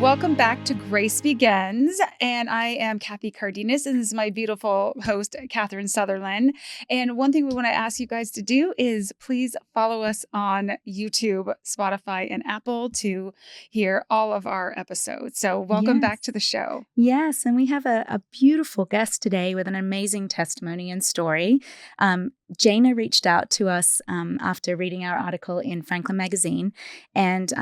welcome back to Grace Begins. And I am Kathy Cardenas, and this is my beautiful host, Catherine Sutherland. And one thing we want to ask you guys to do is please follow us on YouTube, Spotify, and Apple to hear all of our episodes. So welcome back to the show. Yes, and we have a beautiful guest today with an amazing testimony and story. Jaana reached out to us after reading our article in Franklin Magazine, and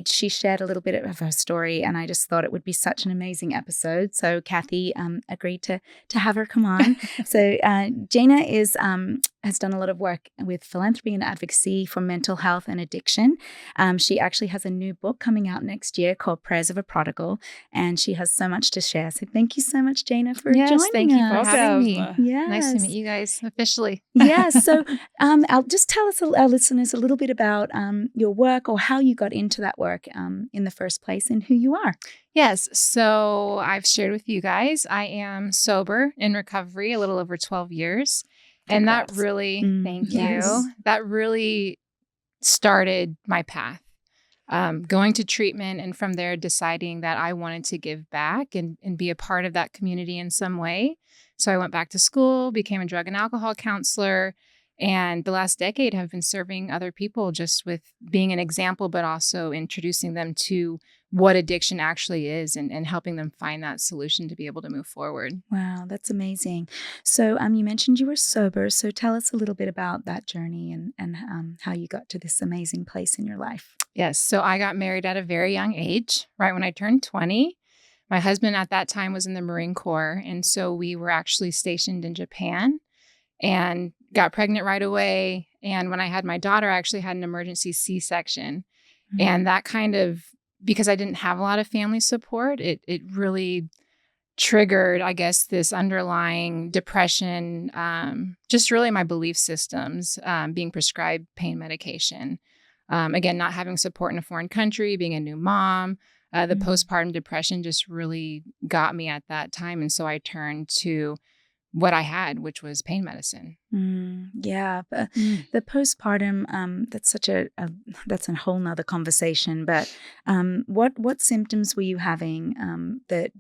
she shared a little bit of her story, and I just thought it would be such an amazing episode. So Kathy agreed to have her come on. So Jaana has done a lot of work with philanthropy and advocacy for mental health and addiction. She actually has a new book coming out next year called Prayers of a Prodigal, and she has so much to share. So thank you so much, Jaana, for joining us. Thank you for having me. Yes. Nice to meet you guys officially. Yes. So I'll just tell our listeners a little bit about your work or how you got into that work in the first place and who you are. Yes. So I've shared with you guys, I am sober in recovery a little over 12 years. And that really, thank you, that really started my path. Going to treatment and from there deciding that I wanted to give back and be a part of that community in some way. So I went back to school, became a drug and alcohol counselor, and the last decade have been serving other people just with being an example, but also introducing them to what addiction actually is and helping them find that solution to be able to move forward. Wow, that's amazing. So you mentioned you were sober. So tell us a little bit about that journey and how you got to this amazing place in your life. Yes. So I got married at a very young age, right when I turned 20. My husband at that time was in the Marine Corps. And so we were actually stationed in Japan and got pregnant right away. And when I had my daughter, I actually had an emergency C-section. Mm-hmm. And that kind of, because I didn't have a lot of family support, it really triggered, I guess, this underlying depression, just really my belief systems, being prescribed pain medication. Again, not having support in a foreign country, being a new mom. The postpartum depression just really got me at that time. And so I turned to what I had, which was pain medicine. But the postpartum, that's a whole nother conversation. But what symptoms were you having that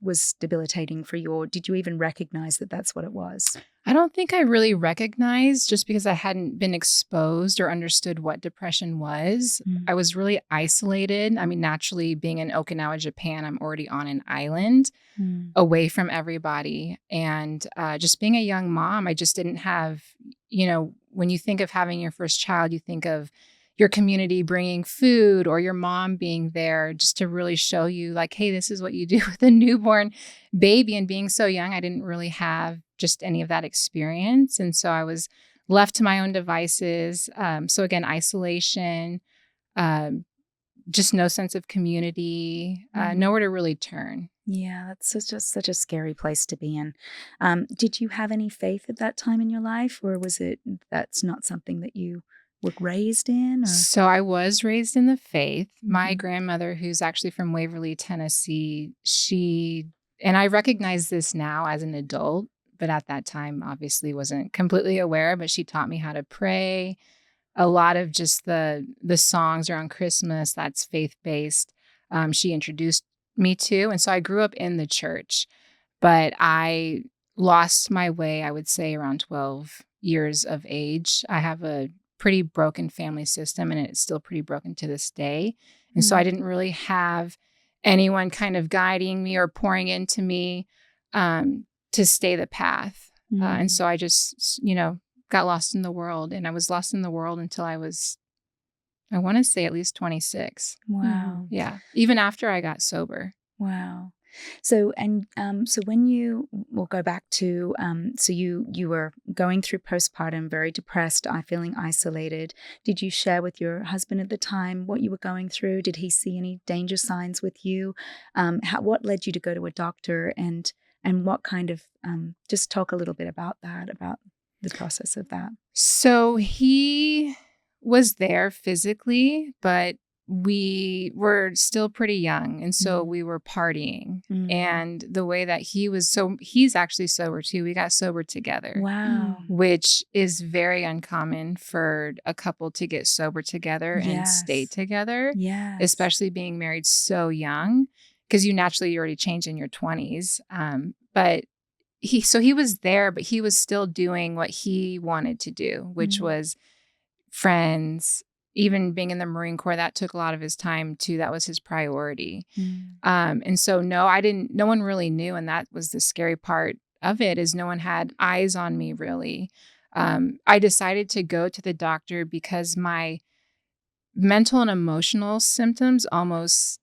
was debilitating for you? Or did you even recognize that that's what it was? I don't think I really recognized just because I hadn't been exposed or understood what depression was. I was really isolated. I mean, naturally being in Okinawa, Japan, I'm already on an island away from everybody. And just being a young mom, I just didn't have, when you think of having your first child, you think of your community bringing food or your mom being there just to really show you like, hey, this is what you do with a newborn baby. And being so young, I didn't really have just any of that experience. And so I was left to my own devices. So again, isolation, just no sense of community, nowhere to really turn. Yeah, that's such a scary place to be in. Did you have any faith at that time in your life, or was it that's not something that you were raised in? Or? So I was raised in the faith. My grandmother, who's actually from Waverly, Tennessee, and I recognize this now as an adult, but at that time obviously wasn't completely aware, but she taught me how to pray. A lot of just the songs around Christmas, that's faith-based, she introduced me to. And so I grew up in the church, but I lost my way, I would say, around 12 years of age. I have a pretty broken family system, and it's still pretty broken to this day. And so I didn't really have anyone kind of guiding me or pouring into me to stay the path. And so I just, got lost in the world. And I was lost in the world until I was, I want to say at least 26. Wow. Yeah. Even after I got sober. Wow. So, so when we'll go back to, so you were going through postpartum, very depressed, feeling isolated. Did you share with your husband at the time what you were going through? Did he see any danger signs with you? What led you to go to a doctor and what kind of, just talk a little bit about that, about the process of that. So he was there physically, but we were still pretty young. And so we were partying. And the way that he's actually sober too. We got sober together. Wow. Which is very uncommon for a couple to get sober together and stay together. Yes. Especially being married so young. because you already changed in your 20s. But he was there, but he was still doing what he wanted to do, which was friends. Even being in the Marine Corps, that took a lot of his time too. That was his priority. And so no one really knew. And that was the scary part of it, is no one had eyes on me really. I decided to go to the doctor because my mental and emotional symptoms almost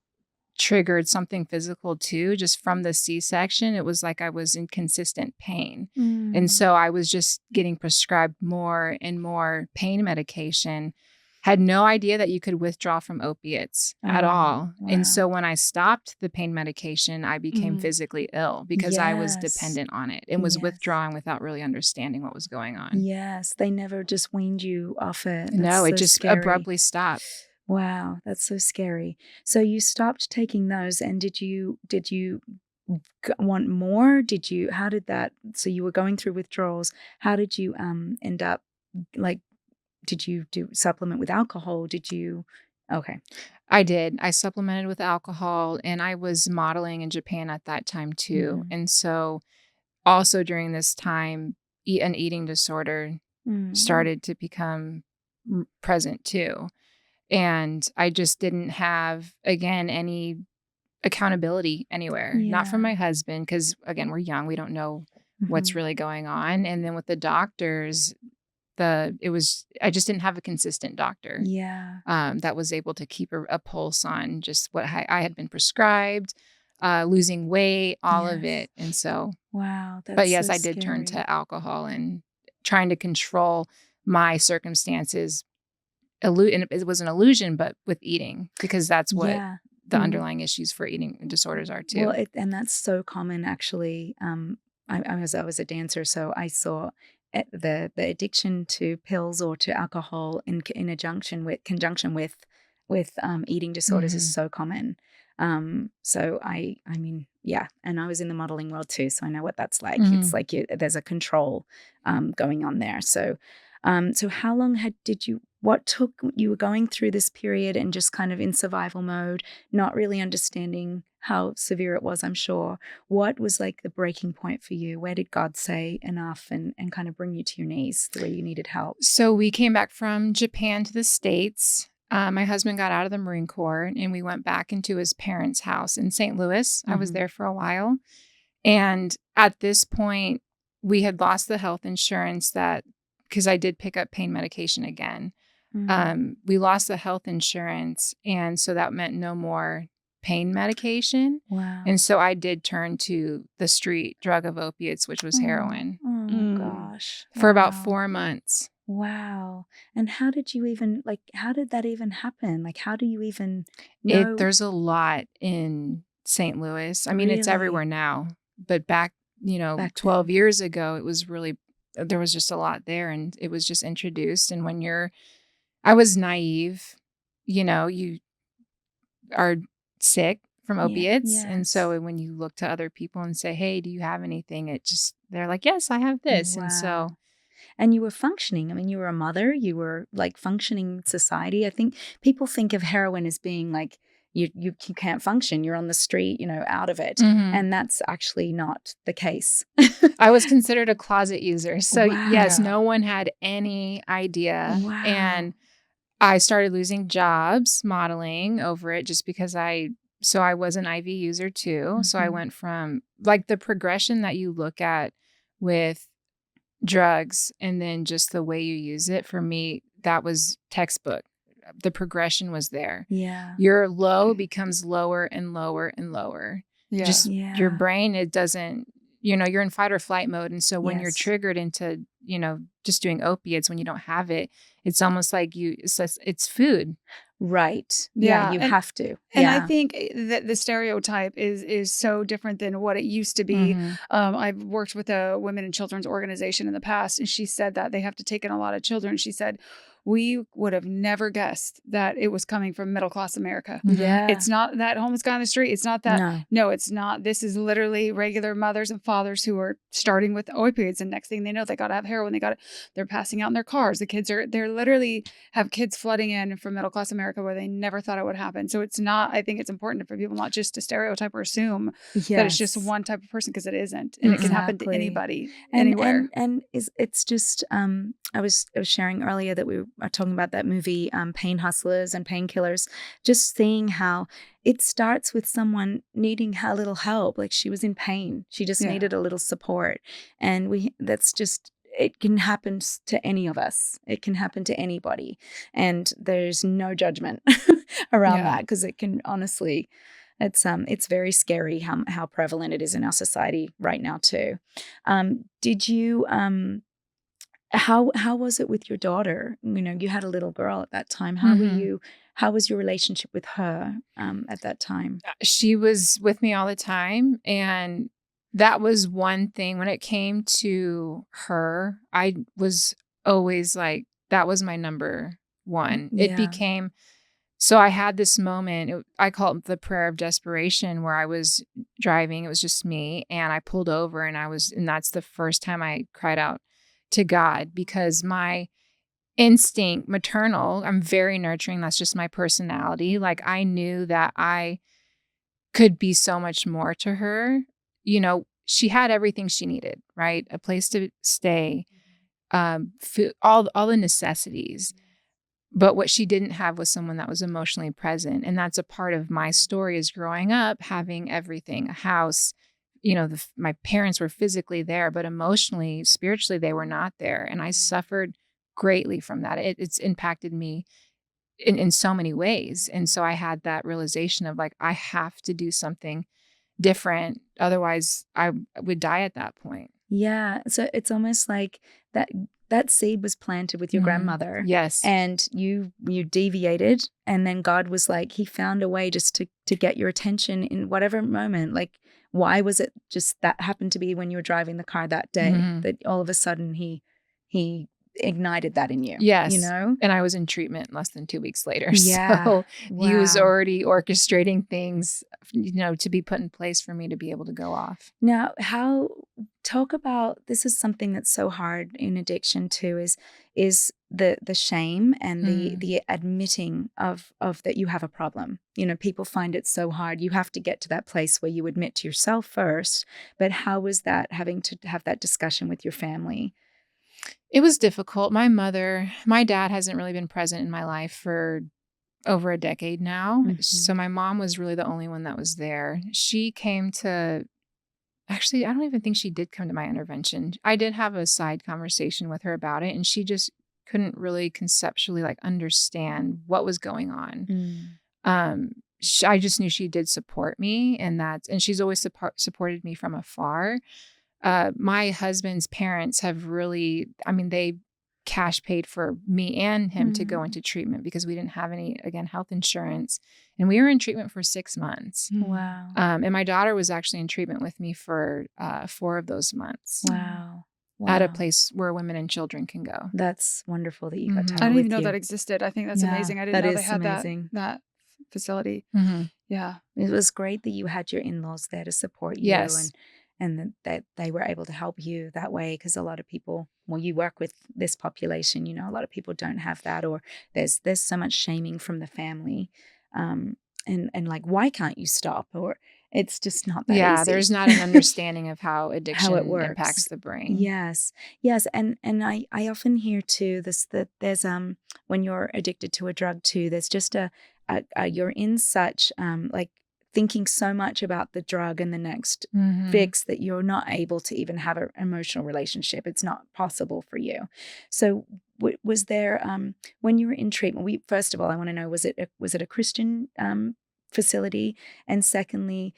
triggered something physical too. Just from the C-section, it was like I was in consistent pain. And so I was just getting prescribed more and more pain medication. Had no idea that you could withdraw from opiates at all. Wow. And so when I stopped the pain medication, I became physically ill because I was dependent on it and was withdrawing without really understanding what was going on. Yes. They never just weaned you off it. No, it just scary. abruptly stopped. Wow, that's so scary. So you stopped taking those, and did you want more? How did that? So you were going through withdrawals. How did you end up, like? Did you do supplement with alcohol? Okay. I did. I supplemented with alcohol, and I was modeling in Japan at that time too. And so also during this time, an eating disorder started to become present too. And I just didn't have, again, any accountability anywhere, not from my husband, because again, we're young. We don't know what's really going on. And then with the doctors, I just didn't have a consistent doctor that was able to keep a pulse on just what I had been prescribed, losing weight, all of it. And so, wow. But yes, I did turn to alcohol and trying to control my circumstances. And it was an illusion, but with eating, because that's what the underlying issues for eating disorders are too. Well, and that's so common, actually. I was a dancer, so I saw the addiction to pills or to alcohol in conjunction with eating disorders is so common. So I mean, and I was in the modeling world too, so I know what that's like. It's like there's a control going on there. So how long you were going through this period and just kind of in survival mode, not really understanding how severe it was, I'm sure. What was like the breaking point for you? Where did God say enough and kind of bring you to your knees the way you needed help? So we came back from Japan to the States. My husband got out of the Marine Corps and we went back into his parents' house in St. Louis. I was there for a while. And at this point, we had lost the health insurance because I did pick up pain medication again. We lost the health insurance. And so that meant no more pain medication. Wow. And so I did turn to the street drug of opiates, which was heroin. Oh gosh. For about 4 months. Wow. And how did that even happen? Like, how do you even know? There's a lot in St. Louis. I mean, it's everywhere now, but back 12 years ago, it was there was just a lot there, and it was just introduced. And I was naive, you are sick from opiates. And so when you look to other people and say, hey, do you have anything? They're like, yes, I have this. Wow. And so. And you were functioning. I mean, you were a mother, you were like functioning in society. I think people think of heroin as being like, you can't function. You're on the street, out of it. And that's actually not the case. I was considered a closet user. So yes, no one had any idea. Wow. And I started losing jobs modeling over it just because I was an IV user too. So I went from like the progression that you look at with drugs and then just the way you use it. For me, that was textbook. The progression was there. Yeah. Your low becomes lower and lower and lower. Yeah. Your brain, it doesn't, you're in fight or flight mode. And so when you're triggered into, just doing opiates, when you don't have it, it's almost like it's food. Right. Yeah, you have to. And I think that the stereotype is so different than what it used to be. I've worked with a women and children's organization in the past, and she said that they have to take in a lot of children. She said, we would have never guessed that it was coming from middle-class America. Yeah. It's not that homeless guy on the street. It's not that. No. No, it's not. This is literally regular mothers and fathers who are starting with opioids, and next thing they know, they got to have heroin. They're passing out in their cars. They're literally have kids flooding in from middle-class America where they never thought it would happen. So it's not, I think it's important for people not just to stereotype or assume that it's just one type of person, because it isn't. And it can happen to anybody, anywhere. And it's just, I was sharing earlier that we are talking about that movie, Pain Hustlers and Painkillers, just seeing how it starts with someone needing a little help. Like, she was in pain. She just needed a little support. And it can happen to any of us. It can happen to anybody. And there's no judgment around that, because it can honestly, it's very scary how prevalent it is in our society right now too. Did you, how was it with your daughter? You know, you had a little girl at that time. How was your relationship with her at that time? She was with me all the time. And that was one thing when it came to her. I was always like, that was my number one. It became, so I had this moment, I call it the prayer of desperation, where I was driving. It was just me. And I pulled over, and that's the first time I cried out to God, because my instinct, maternal, I'm very nurturing. That's just my personality. Like, I knew that I could be so much more to her. You know, she had everything she needed, right? A place to stay, all the necessities. But what she didn't have was someone that was emotionally present. And that's a part of my story, is growing up, having everything, a house, you know, my parents were physically there, but emotionally, spiritually, they were not there. And I suffered greatly from that. It's impacted me in so many ways. And so I had that realization of like, I have to do something different. Otherwise, I would die at that point. Yeah. So it's almost like that seed was planted with your grandmother. Yes. And you deviated, and then God was like, he found a way just to get your attention in whatever moment. Like, why was it just that happened to be when you were driving the car that day that all of a sudden he ignited that in you? Yes. You know? And I was in treatment less than 2 weeks later. Yeah. So he was already orchestrating things, you know, to be put in place for me to be able to go off. Now, talk about, this is something that's so hard in addiction too, is the shame and the admitting of that you have a problem. You know, people find it so hard. You have to get to that place where you admit to yourself first. But how was that, having to have that discussion with your family? It was difficult. My dad hasn't really been present in my life for over a decade now. So my mom was really the only one that was there. She came to, actually, I don't even think she did come to my intervention. I did have a side conversation with her about it, and she just couldn't really conceptually like understand what was going on. I just knew she did support me, and she's always supported me from afar. My husband's parents have really, they cash paid for me and him to go into treatment, because we didn't have any, again, health insurance. And we were in treatment for 6 months. Wow. And my daughter was actually in treatment with me for 4 of those months. Wow. At a place where women and children can go. That's wonderful that you got time. I didn't even know that existed. I think that's amazing. I didn't know they had amazing. that facility. Yeah. It was great that you had your in-laws there to support you. Yes. And that they were able to help you that way, because a lot of people, well, you work with this population, you know, a lot of people don't have that, or there's so much shaming from the family, and like, why can't you stop? Or it's just not that easy. There's not an understanding of how addiction it works. impacts the brain. Yes, and I often hear too that there's when you're addicted to a drug too, there's just you're in such like thinking so much about the drug and the next fix that you're not able to even have an emotional relationship. It's not possible for you. So was there, when you were in treatment, first of all, I want to know, was it a Christian facility? And secondly,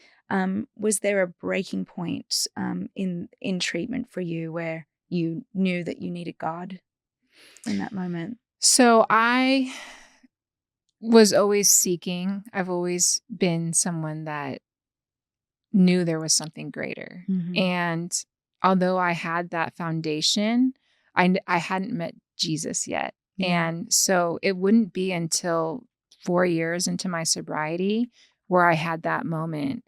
was there a breaking point in treatment for you where you knew that you needed God in that moment? So I was always seeking. I've always been someone that knew there was something greater. And although I had that foundation, I hadn't met Jesus yet. Yeah. And so it wouldn't be until 4 years into my sobriety where I had that moment.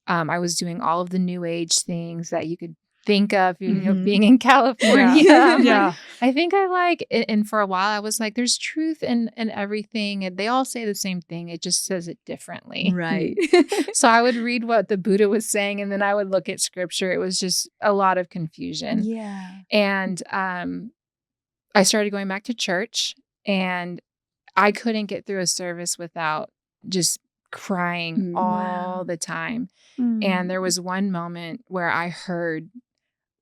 I was doing all of the new age things that you could think of, being in California. Yeah. I'm like, Yeah. I think I like it. And for a while I was like, there's truth in everything. And they all say the same thing. It just says it differently. Right. So I would read what the Buddha was saying, and then I would look at scripture. It was just a lot of confusion. Yeah. And I started going back to church, and I couldn't get through a service without just crying all Wow. the time. And there was one moment where I heard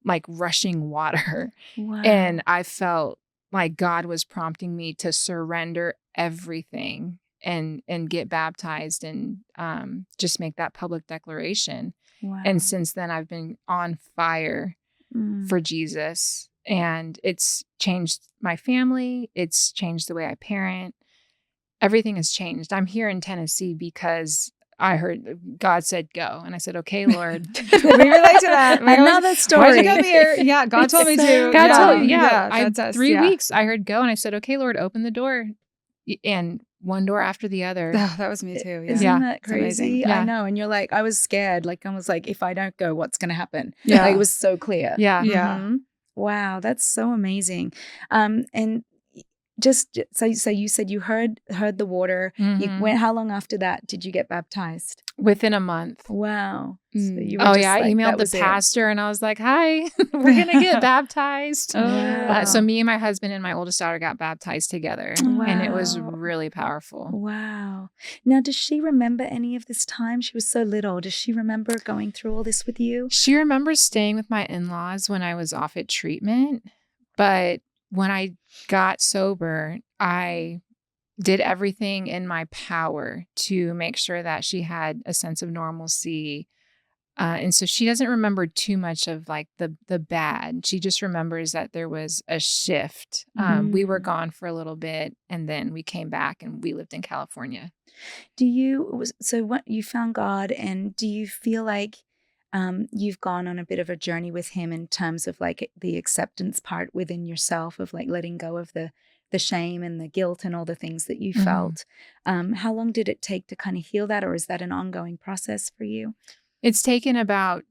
like rushing water, Wow. and I felt like God was prompting me to surrender everything and get baptized and just make that public declaration. Wow. And since then, I've been on fire for Jesus, and it's changed my family. It's changed the way I parent. Everything has changed. I'm here in Tennessee because I heard God said go, and I said, "Okay, Lord." We relate to that. Another story. Why'd you come here? Yeah, God told me to. God yeah. told, yeah. That's us. 3 yeah. weeks I heard go, and I said, "Okay, Lord, open the door," and one door after the other. Oh, that was me too. Yeah. Isn't Yeah. that It's amazing. crazy? Yeah. I know. And you're like, I was scared. Like, I was like, if I don't go, what's going to happen? Yeah. Like, it was so clear. Yeah. Yeah. Mhm. Wow. That's so amazing. And just so you said you heard the water. You Mhm. went, how long after that did you get baptized? Within a month. Wow. So Mm. you were Oh just yeah, I like, emailed that the was it. pastor and I was like, "Hi, we're gonna get baptized." Oh. Wow. So me and my husband and my oldest daughter got baptized together, and it was Wow. really powerful. Wow. Now, does she remember any of this time? She was so little. Does she remember going through all this with you? She remembers staying with my in-laws when I was off at treatment, but when I got sober, I did everything in my power to make sure that she had a sense of normalcy. And so she doesn't remember too much of like the bad. She just remembers that there was a shift. We were gone for a little bit, and then we came back and we lived in California. So what you found God, and do you feel like you've gone on a bit of a journey with him in terms of like the acceptance part within yourself of like letting go of the shame and the guilt and all the things that you Mhm. felt? How long did it take to kind of heal that, or is that an ongoing process for you? It's taken about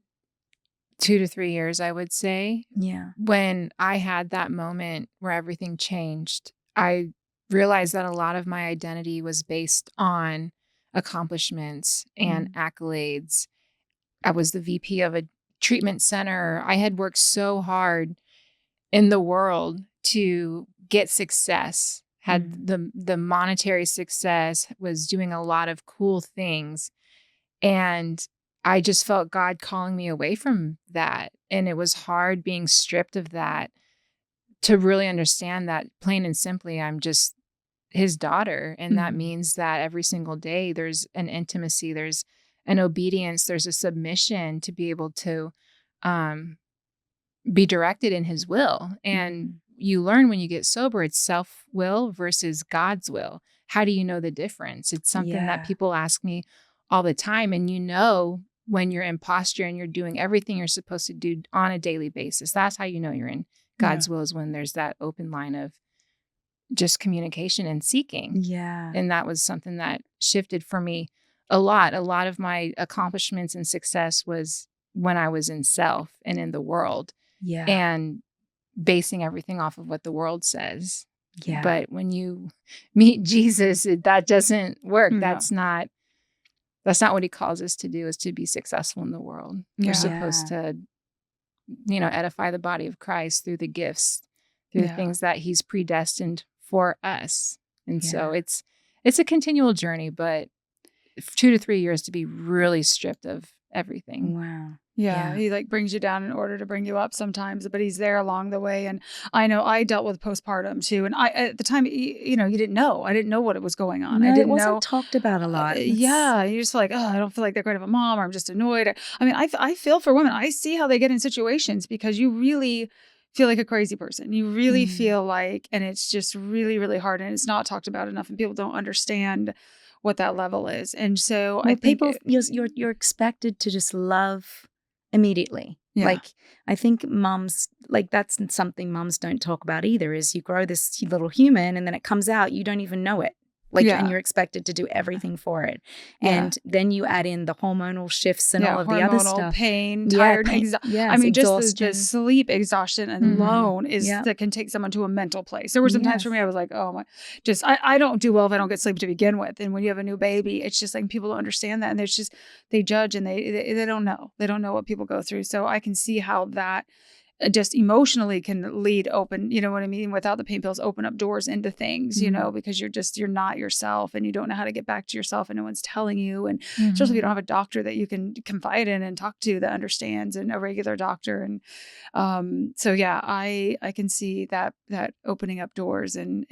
2 to 3 years, I would say. Yeah. When I had that moment where everything changed, I realized that a lot of my identity was based on accomplishments and accolades. I was the VP of a treatment center. I had worked so hard in the world to get success, had the monetary success, was doing a lot of cool things. And I just felt God calling me away from that. And it was hard being stripped of that to really understand that plain and simply, I'm just his daughter. And that means that every single day there's an intimacy, there's an obedience, there's a submission to be able to be directed in his will. And you learn when you get sober, it's self-will versus God's will. How do you know the difference? It's something Yeah. that people ask me all the time. And when you're in posture and you're doing everything you're supposed to do on a daily basis, that's how you know you're in God's will, is when there's that open line of just communication and seeking. Yeah. And that was something that shifted for me a lot. A lot of my accomplishments and success was when I was in self and in the world, Yeah. and basing everything off of what the world says. Yeah. But when you meet Jesus, that doesn't work. No. That's not what he calls us to do, is to be successful in the world. Yeah. We're supposed to, edify the body of Christ through the gifts, through the Yeah. things that he's predestined for us. And so Yeah. it's a continual journey, but 2 to 3 years to be really stripped of everything. Wow. Yeah, Yeah. he like brings you down in order to bring you up sometimes, but he's there along the way. And I know I dealt with postpartum too, and I at the time, you didn't know. I didn't know what was going on. No, I it didn't wasn't know. talked about a lot. Yeah, you just feel like, oh, I don't feel like they're great of a mom, or I'm just annoyed. I mean, I feel for women. I see how they get in situations because you really feel like a crazy person. You really feel like, and it's just really, really hard, and it's not talked about enough, and people don't understand what that level is. And so I Well, think people, you're expected to just love immediately. Yeah. Like, I think moms, like, that's something moms don't talk about either, is you grow this little human and then it comes out, you don't even know it. Like, and Yeah. you're expected to do everything for it. Yeah. And then you add in the hormonal shifts and all of the other hormonal stuff. pain, Yeah, tired, pain. I Yes, mean, just the exhaustion. sleep exhaustion alone is Yep. that can take someone to a mental place. There were some times for me, I was like, oh my, just I don't do well if I don't get sleep to begin with. And when you have a new baby, it's just like people don't understand that, and there's just they judge and they don't know. They don't know what people go through. So I can see how that just emotionally can lead open, you know what I mean? Without the pain pills, open up doors into things, you know, because you're not yourself and you don't know how to get back to yourself and no one's telling you. And especially if you don't have a doctor that you can confide in and talk to that understands, and a regular doctor. And so yeah, I can see that opening up doors and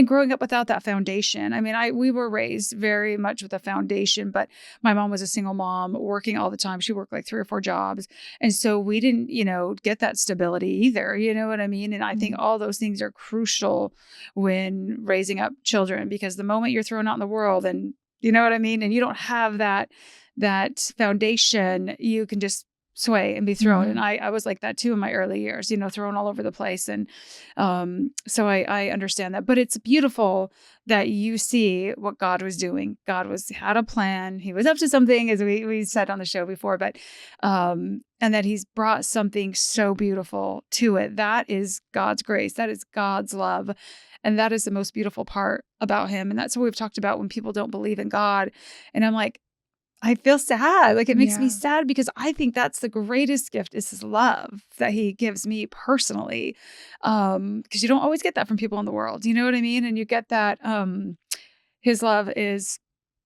growing up without that foundation. I mean, we were raised very much with a foundation, but my mom was a single mom working all the time. She worked like 3 or 4 jobs. And so we didn't, get that stability either. You know what I mean? And I think all those things are crucial when raising up children, because the moment you're thrown out in the world, and you know what I mean? And you don't have that foundation, you can just sway and be thrown. And I was like that too in my early years, thrown all over the place. And so I understand that. But it's beautiful that you see what God was doing. God had a plan. He was up to something, as we said on the show before, but and that he's brought something so beautiful to it. That is God's grace. That is God's love. And that is the most beautiful part about him. And that's what we've talked about when people don't believe in God. And I'm like, I feel sad. Like, it makes me sad, because I think that's the greatest gift, is his love that he gives me personally. Because you don't always get that from people in the world. You know what I mean? And you get that his love is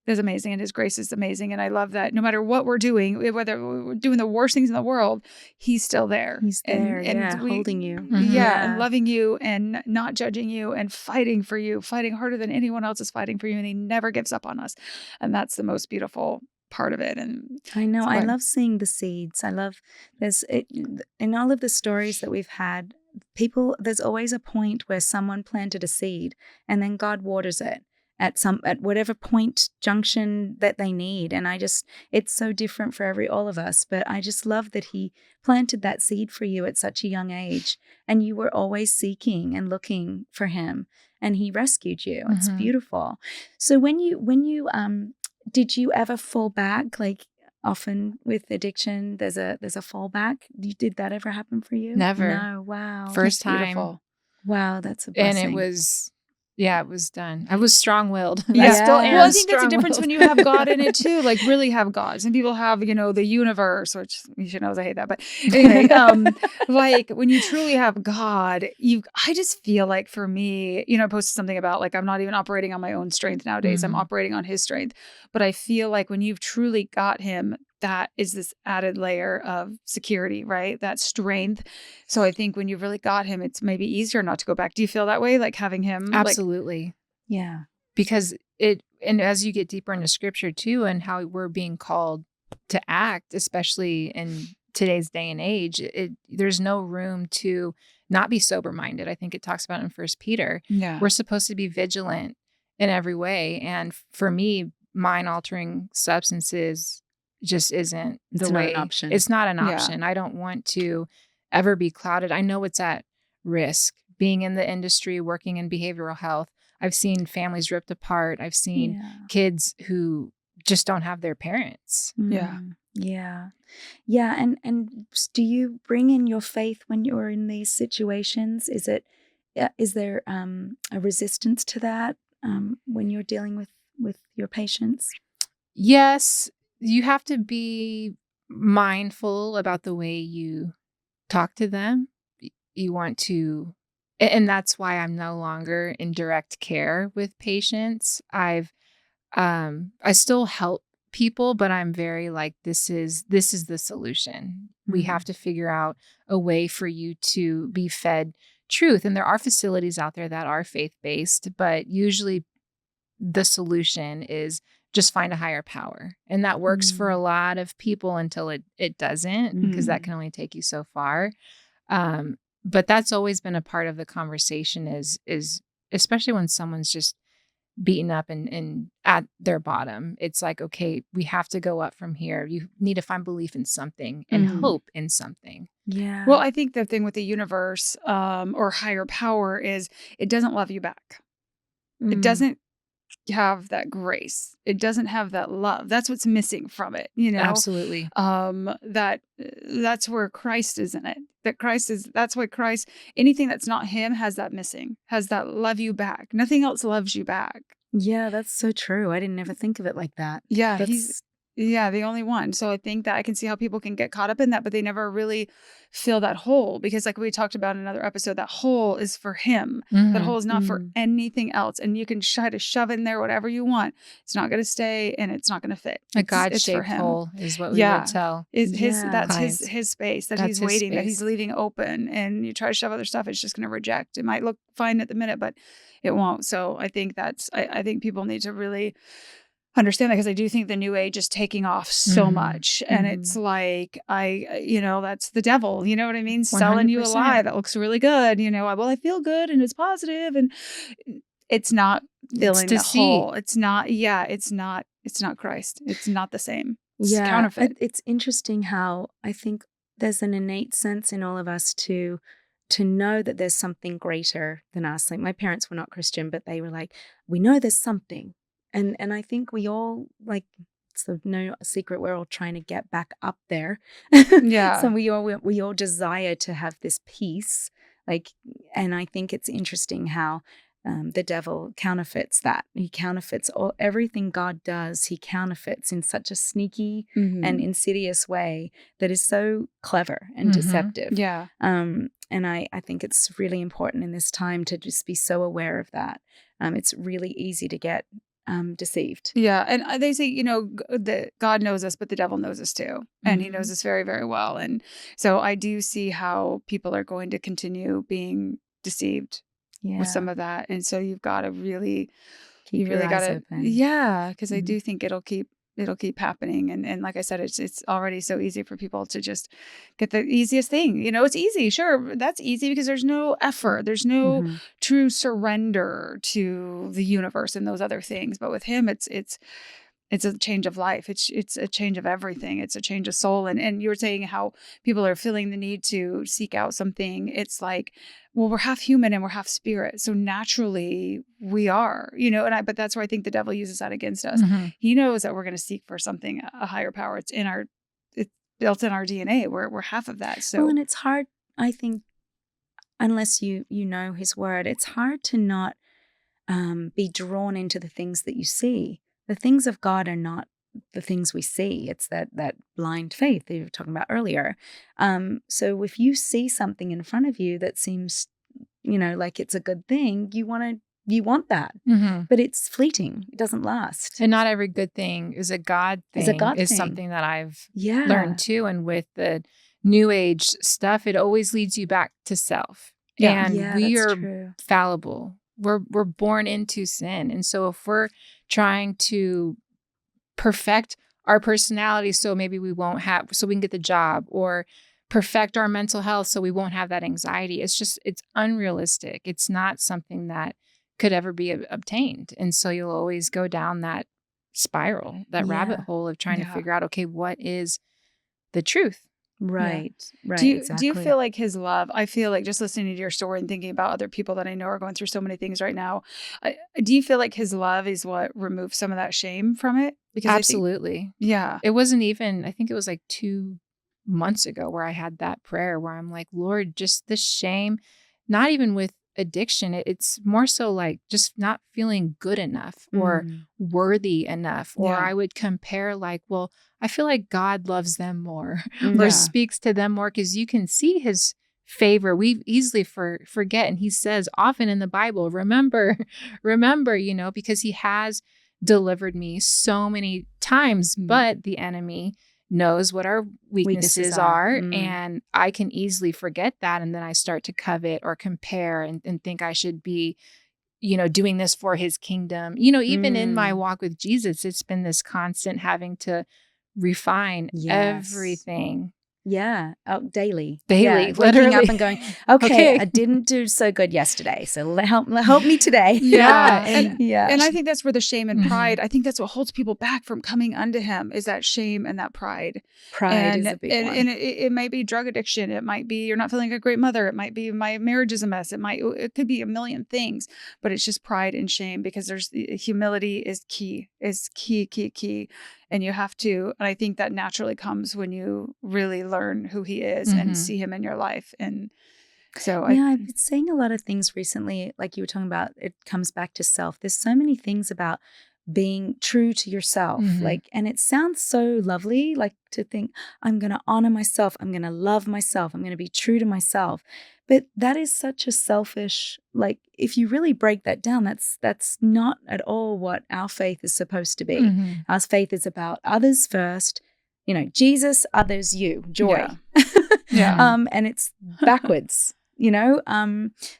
amazing, and his grace is amazing. And I love that no matter what we're doing, whether we're doing the worst things in the world, he's still there. He's there, and holding you. And loving you and not judging you and fighting for you, fighting harder than anyone else is fighting for you. And he never gives up on us. And that's the most beautiful part of it. And I know, I love seeing the seeds. I love in all of the stories that we've had, there's always a point where someone planted a seed and then God waters it at whatever point junction that they need. And it's so different for all of us, but I just love that he planted that seed for you at such a young age, and you were always seeking and looking for him, and he rescued you. It's beautiful. So when you did you ever fall back? Like, often with addiction, there's a fallback. Did that ever happen for you? Never. No. Wow. First that's time. beautiful. Wow, that's a blessing. And it was done. I was strong-willed. Yeah. I still am. Well, I think that's the difference when you have God in it too. Like, really have God. Some people have, the universe, which you should know, I hate that. But anyway, like when you truly have God, I just feel like, for me, I posted something about, like, I'm not even operating on my own strength nowadays. I'm operating on his strength. But I feel like when you've truly got him, that is this added layer of security, right? That strength. So I think when you've really got him, it's maybe easier not to go back. Do you feel that way? Like, having him? Absolutely. Yeah. Because and as you get deeper into scripture too, and how we're being called to act, especially in today's day and age, there's no room to not be sober-minded. I think it talks about in 1 Peter. Yeah. We're supposed to be vigilant in every way. And for me, mind-altering substances just isn't It's not an option. It's not an option. I don't want to ever be clouded. I know it's at risk. Being in the industry, working in behavioral health, I've seen families ripped apart. I've seen kids who just don't have their parents. Yeah. Yeah. And do you bring in your faith when you're in these situations? Is there a resistance to that when you're dealing with your patients? Yes. You have to be mindful about the way you talk to them. You want to, and that's why I'm no longer in direct care with patients. I still help people, but I'm very like, this is the solution. We have to figure out a way for you to be fed truth. And there are facilities out there that are faith-based, but usually the solution is just find a higher power. And that works for a lot of people until it doesn't, because that can only take you so far. But that's always been a part of the conversation is especially when someone's just beaten up and at their bottom. It's like, okay, we have to go up from here. You need to find belief in something and hope in something. Yeah. Well, I think the thing with the universe or higher power is it doesn't love you back. It doesn't have that grace. It doesn't have that love. That's what's missing from it, Absolutely. That's where Christ is in it. That's why Christ, anything that's not him has that missing, has that love you back. Nothing else loves you back. Yeah, that's so true. I didn't ever think of it like that. Yeah, That's the only one. So I think that I can see how people can get caught up in that, but they never really fill that hole because, like we talked about in another episode, that hole is for him. That hole is not for anything else. And you can try to shove in there whatever you want. It's not going to stay and it's not going to fit. A It's God-shaped for him. hole is what we would tell. That's clients. his space that That's he's his waiting, that space. he's leaving open. And you try to shove other stuff, it's just going to reject. It might look fine at the minute, but it won't. So I think I think people need to really understand that because I do think the new age is taking off so much. And it's like, that's the devil, you know what I mean? Selling you a 100%. lie that looks really good, well, I feel good and it's positive and it's not filling the hole. It's not Christ. It's not the same. It's counterfeit. It's interesting how I think there's an innate sense in all of us to know that there's something greater than us. Like my parents were not Christian, but they were like, we know there's something. And I think we all it's no secret we're all trying to get back up there. Yeah. So we all desire to have this peace. And I think it's interesting how the devil counterfeits that. He counterfeits everything God does. He counterfeits in such a sneaky and insidious way that is so clever and deceptive. Yeah. And I think it's really important in this time to just be so aware of that. It's really easy to get deceived. Yeah. And they say, that God knows us, but the devil knows us too. And he knows us very, very well. And so I do see how people are going to continue being deceived with some of that. And so you've got to really, Keep your eyes open. Yeah. Because I do think it'll keep happening. And like I said, it's already so easy for people to just get the easiest thing. It's easy. Sure. That's easy because there's no effort. There's no true surrender to the universe and those other things. But with him, it's a change of life. It's a change of everything. It's a change of soul. And you were saying how people are feeling the need to seek out something. It's like, well, we're half human and we're half spirit. So naturally we are, but that's where I think the devil uses that against us. He knows that we're going to seek for something, a higher power. It's built in our DNA. We're half of that. So, well, and it's hard, I think, unless you know his word, it's hard to not be drawn into the things that you see. The things of God are not the things we see. It's that blind faith that you were talking about earlier. So if you see something in front of you that seems, like it's a good thing, you want that. But it's fleeting. It doesn't last. And not every good thing is a God thing. Is something that I've learned too. And with the new age stuff, it always leads you back to self. Yeah. And we are true. fallible. We're born into sin. And so if we're trying to perfect our personality so maybe so we can get the job, or perfect our mental health so we won't have that anxiety, it's unrealistic. It's not something that could ever be obtained. And so you'll always go down that spiral, that rabbit hole of trying to figure out, okay, what is the truth? Right. Right. Do you feel like his love? I feel like just listening to your story and thinking about other people that I know are going through so many things right now. Do you feel like his love is what removes some of that shame from it? Because absolutely. It wasn't even, I think it was like 2 months ago where I had that prayer where I'm like, Lord, just the shame, not even with addiction. It's more so like just not feeling good enough or worthy enough. Or I would compare like, well, I feel like God loves them more or speaks to them more because you can see his favor. We easily forget. And he says often in the Bible, remember, because he has delivered me so many times, but the enemy knows what our weaknesses are. And I can easily forget that. And then I start to covet or compare and think I should be, doing this for his kingdom. Even in my walk with Jesus, it's been this constant having to refine everything Yeah. Oh, daily. Daily, Yeah. Waking literally. up and going, okay, I didn't do so good yesterday. So help me today. Yeah. Yeah. And I think that's where the shame and pride, Mhm. I think that's what holds people back from coming unto him, is that shame and that pride. Pride is a big one. And it might be drug addiction. It might be you're not feeling a great mother. It might be my marriage is a mess. It could be a million things, but it's just pride and shame, because humility is key, key. And you have to, and I think that naturally comes when you really learn who he is and Mhm. see him in your life. And so Yeah, I've been saying a lot of things recently, like you were talking about, it comes back to self. There's so many things about being true to yourself. Mhm. And it sounds so lovely, like to think, I'm going to honor myself. I'm going to love myself. I'm going to be true to myself. But that is such a selfish, like, if you really break that down, that's not at all what our faith is supposed to be. Mhm. Our faith is about others first, Jesus, others, you, joy. Yeah. And it's backwards.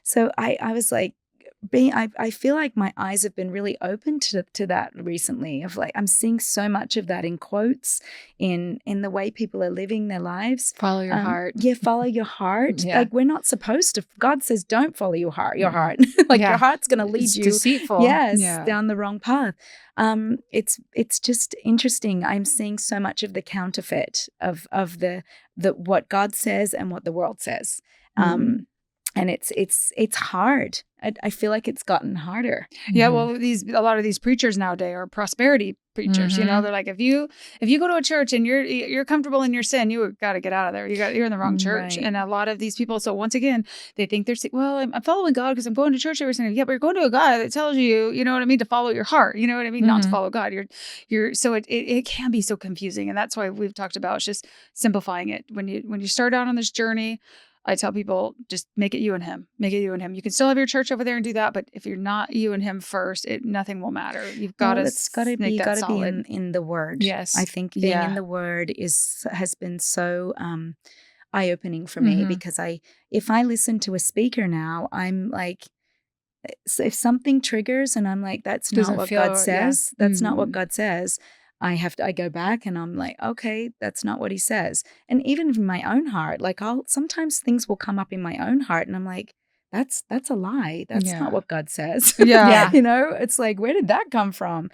So I was like, I feel like my eyes have been really open to that recently, of like, I'm seeing so much of that in quotes, in the way people are living their lives. Follow your heart. Yeah, follow your heart. Yeah. Like, we're not supposed to. God says, don't follow your heart. Like, Yeah. your heart's going to lead It's you, deceitful. yes, Yeah. down the wrong path. It's just interesting. I'm seeing so much of the counterfeit of the what God says and what the world says. And it's hard. I feel like it's gotten harder. Yeah, well, a lot of these preachers nowadays are prosperity preachers. Mhm. They're like, if you go to a church and you're comfortable in your sin, you got to get out of there. You're in the wrong church. Right. And a lot of these people, so once again, they think well, I'm following God because I'm going to church every Sunday. Yeah, but you're going to a God that tells you, you know what I mean, to follow your heart. You know what I mean, not to Mhm. follow God. You're so it can be so confusing, and that's why we've talked about just simplifying it. When you start out on this journey, I tell people, just make it you and him. Make it you and him. You can still have your church over there and do that, but if you're not you and him first, nothing will matter. You've got to it's got to make that solid. be in the Word. Yes. I think being in the Word has been so eye-opening for me, Mhm. because if I listen to a speaker now, I'm like, so if something triggers and I'm like, that's Doesn't not what feel- God says, that's not what Mhm. God says, I go back and I'm like, okay, that's not what he says. And even in my own heart, like, sometimes things will come up in my own heart and I'm like, that's a lie. That's Yeah. not what God says. Yeah. It's like, where did that come from?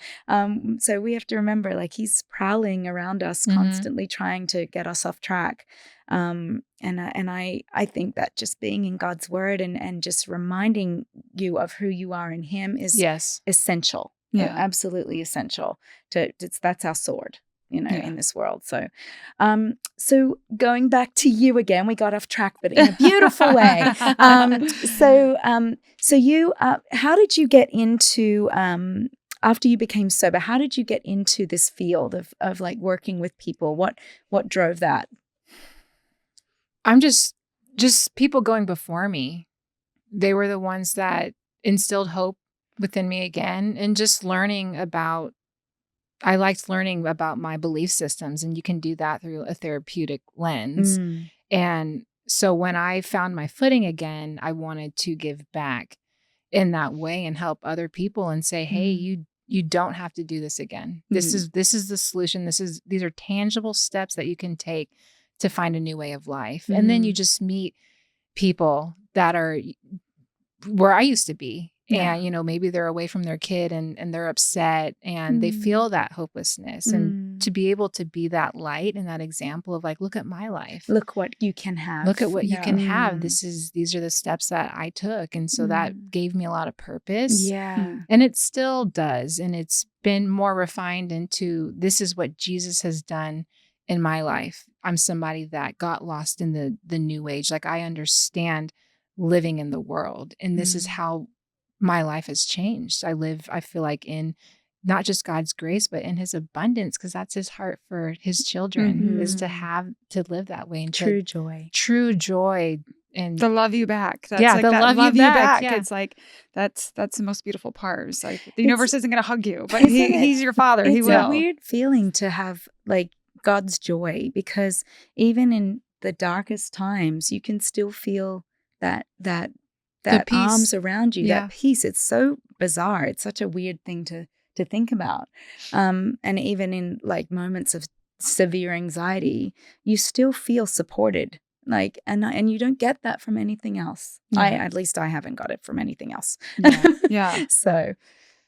So we have to remember, like, he's prowling around us Mhm. constantly, trying to get us off track. And I think that just being in God's word and just reminding you of who you are in him is Yes. essential. Yeah. Absolutely essential. That's our sword, Yeah. in this world. So, so going back to you again, we got off track, but in a beautiful way. So you, how did you get into, after you became sober, how did you get into this field of like working with people? What drove that? I'm just people going before me. They were the ones that instilled hope within me again, and just I liked learning about my belief systems, and you can do that through a therapeutic lens. And so when I found my footing again, I wanted to give back in that way and help other people and say, hey, you don't have to do this again. This is the solution. These are tangible steps that you can take to find a new way of life. And then you just meet people that are where I used to be. Yeah. And, maybe they're away from their kid and they're upset and they feel that hopelessness. And to be able to be that light and that example of like, look at my life. Look what you can have. Look at what you can have. Mm. These are the steps that I took. And so that gave me a lot of purpose. Yeah. And it still does. And it's been more refined into, this is what Jesus has done in my life. I'm somebody that got lost in the new age. Like, I understand living in the world. And this is how my life has changed. I feel like, in not just God's grace, but in his abundance, because that's his heart for his children, is to live that way. And True joy. And The love you back. That's Yeah, like the that love you back, yeah. It's like, that's the most beautiful part. It's like the universe isn't going to hug you, but Isn't it? he's your father. He It's will. a weird feeling to have like God's joy, because even in the darkest times, you can still feel that peace. arms around you, Yeah. that peace. It's so bizarre. It's such a weird thing to think about. And even in like moments of severe anxiety, you still feel supported. Like, and you don't get that from anything else. Yeah. At least I haven't got it from anything else. Yeah. Yeah. So,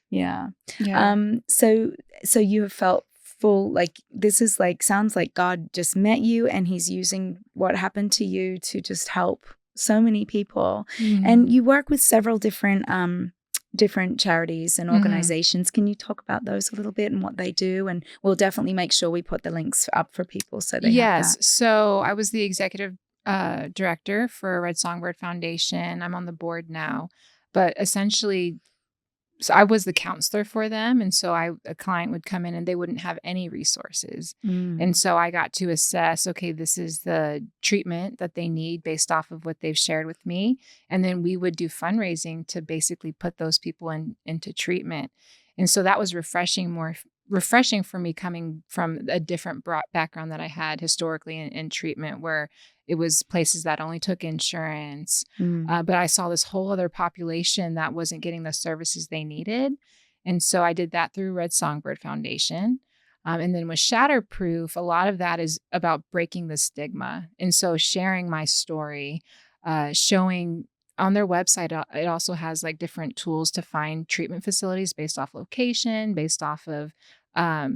yeah. Yeah. So you have felt full, like this is like, sounds like God just met you and he's using what happened to you to just help so many people. And you work with several different charities and organizations. Can you talk about those a little bit and what they do? And we'll definitely make sure we put the links up for people so they have that. So I was the executive director for Red Songbird Foundation. I'm on the board now, but essentially, so I was the counselor for them. And so a client would come in and they wouldn't have any resources. And so I got to assess, okay, this is the treatment that they need based off of what they've shared with me. And then we would do fundraising to basically put those people into treatment. And so that was refreshing for me, coming from a different background that I had historically in treatment, where it was places that only took insurance. But I saw this whole other population that wasn't getting the services they needed. And so I did that through Red Songbird Foundation. And then with Shatterproof, a lot of that is about breaking the stigma. And so sharing my story, showing on their website, it also has like different tools to find treatment facilities based off location, based off of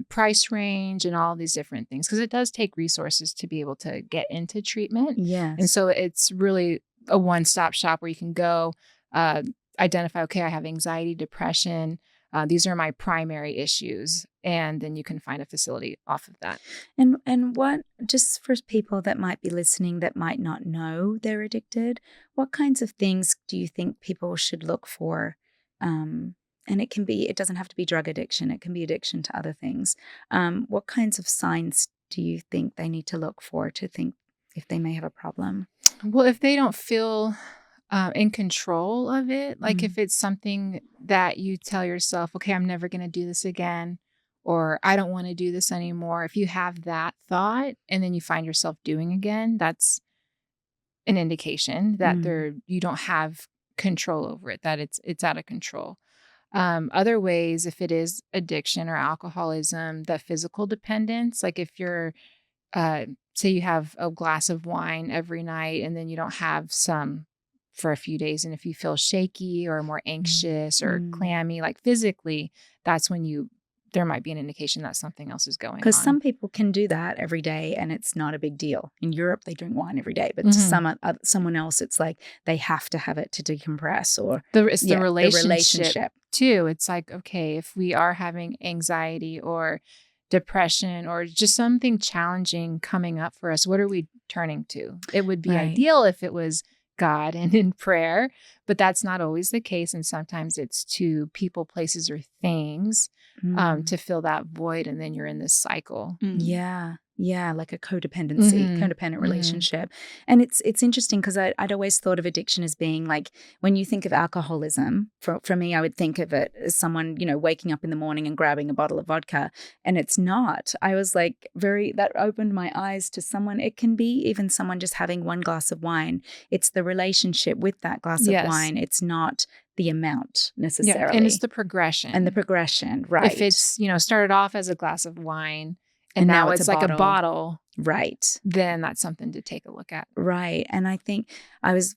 price range, and all these different things, because it does take resources to be able to get into treatment. Yes. And so it's really a one-stop shop where you can go identify, okay, I have anxiety, depression. These are my primary issues. And then you can find a facility off of that. And what, just for people that might be listening that might not know they're addicted, what kinds of things do you think people should look for? And it doesn't have to be drug addiction. It can be addiction to other things. What kinds of signs do you think they need to look for to think if they may have a problem? Well, if they don't feel in control of it, like if it's something that you tell yourself, okay, I'm never going to do this again, or I don't want to do this anymore. If you have that thought and then you find yourself doing again, that's an indication that you don't have control over it, that it's out of control. Other ways, if it is addiction or alcoholism, the physical dependence, like if you're, say you have a glass of wine every night and then you don't have some for a few days. And if you feel shaky or more anxious or clammy, like physically, that's when there might be an indication that something else is going on. Because some people can do that every day and it's not a big deal. In Europe, they drink wine every day, but to someone else, it's like they have to have it to decompress, or it's the relationship too. It's like, okay, if we are having anxiety or depression or just something challenging coming up for us, what are we turning to? It would be ideal if it was God and in prayer, but that's not always the case. And sometimes it's to people, places, or things to fill that void. And then you're in this cycle. Yeah, like a codependent relationship. And it's interesting because I'd always thought of addiction as being like, when you think of alcoholism, for me, I would think of it as someone, waking up in the morning and grabbing a bottle of vodka. And it's not. I was like, that opened my eyes to someone. It can be even someone just having one glass of wine. It's the relationship with that glass of wine. It's not the amount necessarily. And it's the progression. Right. If it's, started off as a glass of wine, and now it's like a bottle. Right. Then that's something to take a look at. Right. And I think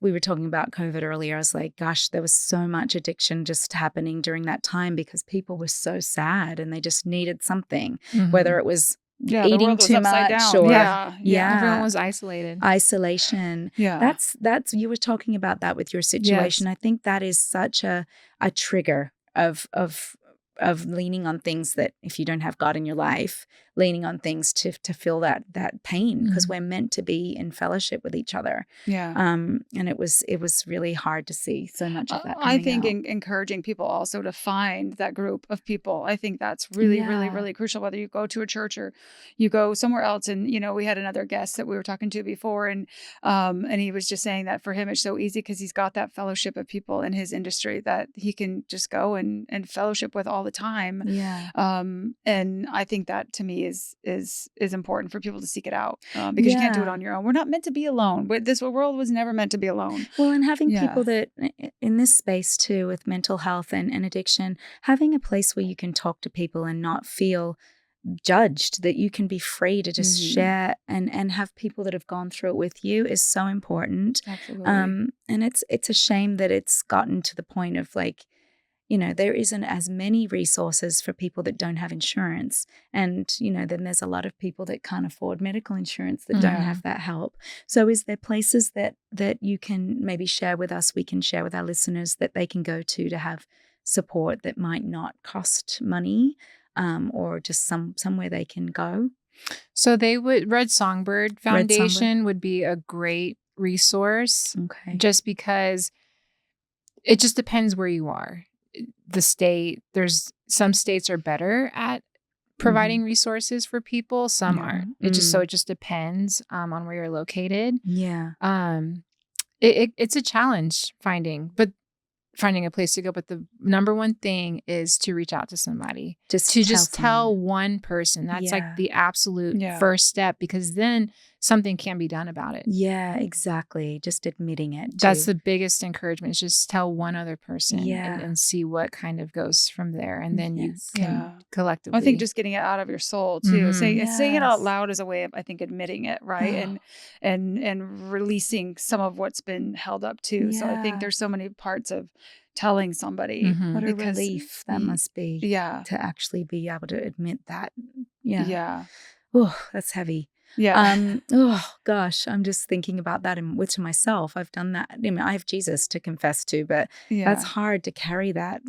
we were talking about COVID earlier. I was like, gosh, there was so much addiction just happening during that time because people were so sad and they just needed something, whether it was eating too much or everyone was isolated. Isolation. Yeah. That's you were talking about that with your situation. Yes. I think that is such a trigger of leaning on things that, if you don't have God in your life, leaning on things to feel that pain, because we're meant to be in fellowship with each other. Yeah. And it was really hard to see so much of that. I think encouraging people also to find that group of people. I think that's really, really, really crucial, whether you go to a church or you go somewhere else. And, we had another guest that we were talking to before, and he was just saying that for him, it's so easy because he's got that fellowship of people in his industry that he can just go and fellowship with all the time. Yeah. And I think that to me is important for people to seek it out, because you can't do it on your own. We're not meant to be alone. This world was never meant to be alone. Well, and having people that in this space too, with mental health and addiction, having a place where you can talk to people and not feel judged, that you can be free to just Mhm. share and have people that have gone through it with you is so important. Absolutely. And it's a shame that it's gotten to the point of like, there isn't as many resources for people that don't have insurance. And, then there's a lot of people that can't afford medical insurance that don't Yeah. have that help. So is there places that you can maybe share with us, we can share with our listeners, that they can go to have support that might not cost money, or just somewhere they can go? So Red Songbird Red Songbird. Foundation would be a great resource, Okay. just because it just depends where you are. The state, there's some states are better at providing resources for people, some Yeah. aren't. It just depends on where you're located. Yeah. It's a challenge finding a place to go, but the number one thing is to reach out to somebody, just tell one person. That's like the absolute first step, because then something can be done about it. Yeah, exactly. Just admitting it. That's the biggest encouragement, is just tell one other person and see what kind of goes from there. And then you can collectively. I think just getting it out of your soul too. Saying it out loud is a way of, I think, admitting it, right? And releasing some of what's been held up too. So I think there's so many parts of telling somebody. What a relief that must be. Yeah. To actually be able to admit that. Yeah. Oh, that's heavy. Yeah. Oh gosh, I'm just thinking about that with myself. I've done that. I mean, I have Jesus to confess to, but that's hard to carry that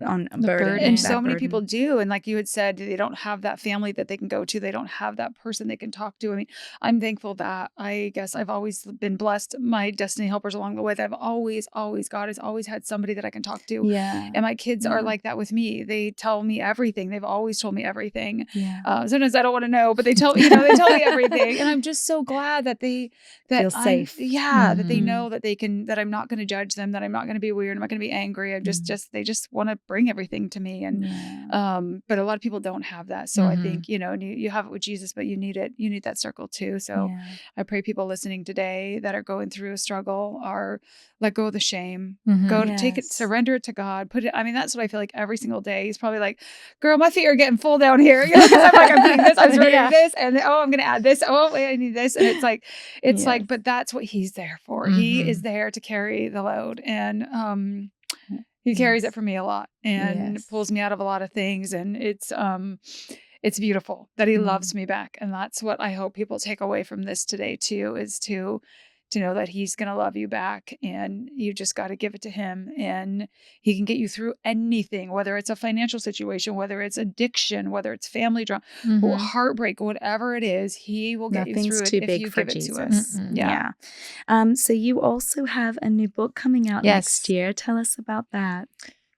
on a burden. And so many people do. And like you had said, they don't have that family that they can go to. They don't have that person they can talk to. I mean, I'm thankful that I guess I've always been blessed. My destiny helpers along the way, that I've always, God has always had somebody that I can talk to. Yeah. And my kids are like that with me. They tell me everything. They've always told me everything. Yeah. Sometimes I don't want to know, but they tell me everything. And I'm just so glad that they feel safe. That they know that they can, that I'm not going to judge them, that I'm not going to be weird. I'm not going to be angry. I'm they just want to bring everything to me. And but a lot of people don't have that. So I think, and you have it with Jesus, but you need that circle too. So I pray people listening today that are going through a struggle are let go of the shame, go to take it, surrender it to God, put it. I mean, that's what I feel like every single day. He's probably like, girl, my feet are getting full down here. Because I'm like, I'm putting this, I'm surrendering this, and I'm going to add this. Oh, wait, I need this. And it's like, but that's what he's there for. He is there to carry the load. And, he carries it for me a lot and pulls me out of a lot of things. And it's beautiful that he loves me back. And that's what I hope people take away from this today too, is to know that he's going to love you back, and you just got to give it to him, and he can get you through anything, whether it's a financial situation, whether it's addiction, whether it's family drama, heartbreak, whatever it is, he will get you through it if you give it to us. Yeah. So you also have a new book coming out next year. Tell us about that.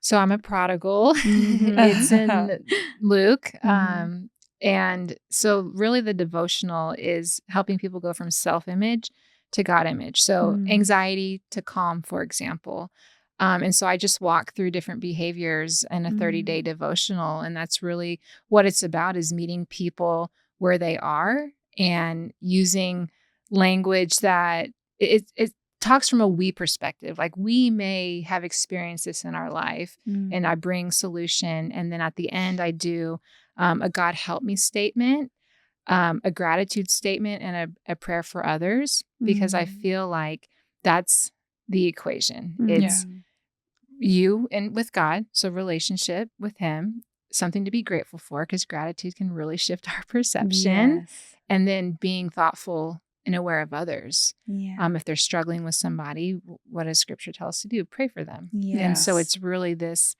So I'm a prodigal. It's in Luke. And so really the devotional is helping people go from self-image to God image. So anxiety to calm, for example. And so I just walk through different behaviors in a 30-day devotional. And that's really what it's about, is meeting people where they are and using language that it talks from a we perspective. Like, we may have experienced this in our life, and I bring solution. And then at the end, I do a God help me statement, a gratitude statement, and a prayer for others, because I feel like that's the equation. It's you and with God, so relationship with him, something to be grateful for, because gratitude can really shift our perception, and then being thoughtful and aware of others. If they're struggling with somebody, what does scripture tell us to do? Pray for them. And so it's really this,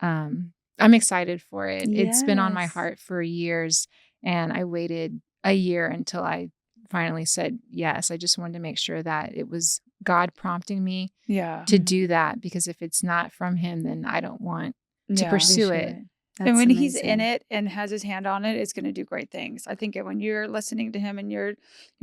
I'm excited for it. It's been on my heart for years, and I waited a year until I finally said yes. I just wanted to make sure that it was God prompting me to do that, because if it's not from him, then I don't want to pursue it. And when he's in it and has his hand on it, it's going to do great things. I think when you're listening to him and you're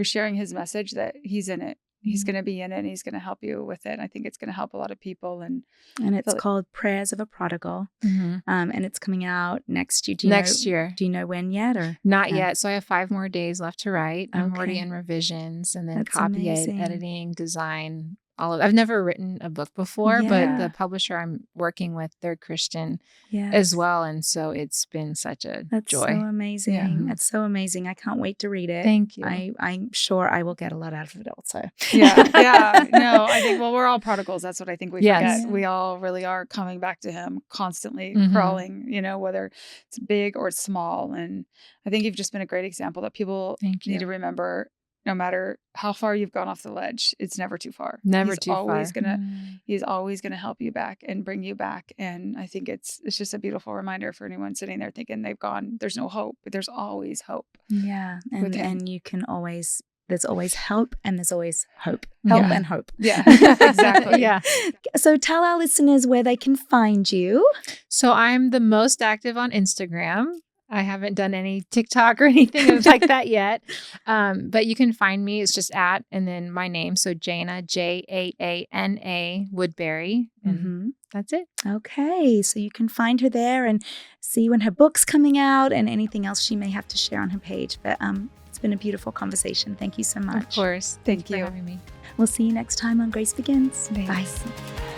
sharing his message, that he's in it. He's going to be in it, and he's going to help you with it. I think it's going to help a lot of people. And it's called Prayers of a Prodigal. And it's coming out next year. Next year. Do you know when yet? Or not yet. So I have 5 more days left to write. I'm already in revisions, and then copy editing, design, I've never written a book before, but Yeah. the publisher I'm working with, they're Christian Yes. as well. And so it's been such a That's joy. so amazing. Yeah. That's so amazing. I can't wait to read it. Thank you. I'm sure I will get a lot out of it also. Yeah. No, I think, well, we're all prodigals. That's what I think we Yes. forget. We all really are coming back to him, constantly Mhm. crawling, whether it's big or small. And I think you've just been a great example that people Thank you. need to remember, no matter how far you've gone off the ledge, it's never too far. Never He's too always far. gonna He's always gonna help you back and bring you back. And I think it's just a beautiful reminder for anyone sitting there thinking they've gone, there's no hope, but there's always hope. Yeah. With him. And you can always, there's always help and there's always hope. Help Yeah. and hope. Yeah, exactly. Yeah. So tell our listeners where they can find you. So I'm the most active on Instagram. I haven't done any TikTok or anything like that yet. But you can find me. It's just at, and then my name. So Jaana, Jaana Woodbury. And that's it. Okay. So you can find her there and see when her book's coming out and anything else she may have to share on her page. But it's been a beautiful conversation. Thank you so much. Of course. Thank you you. for having me. We'll see you next time on Grace Begins. Thanks. Bye.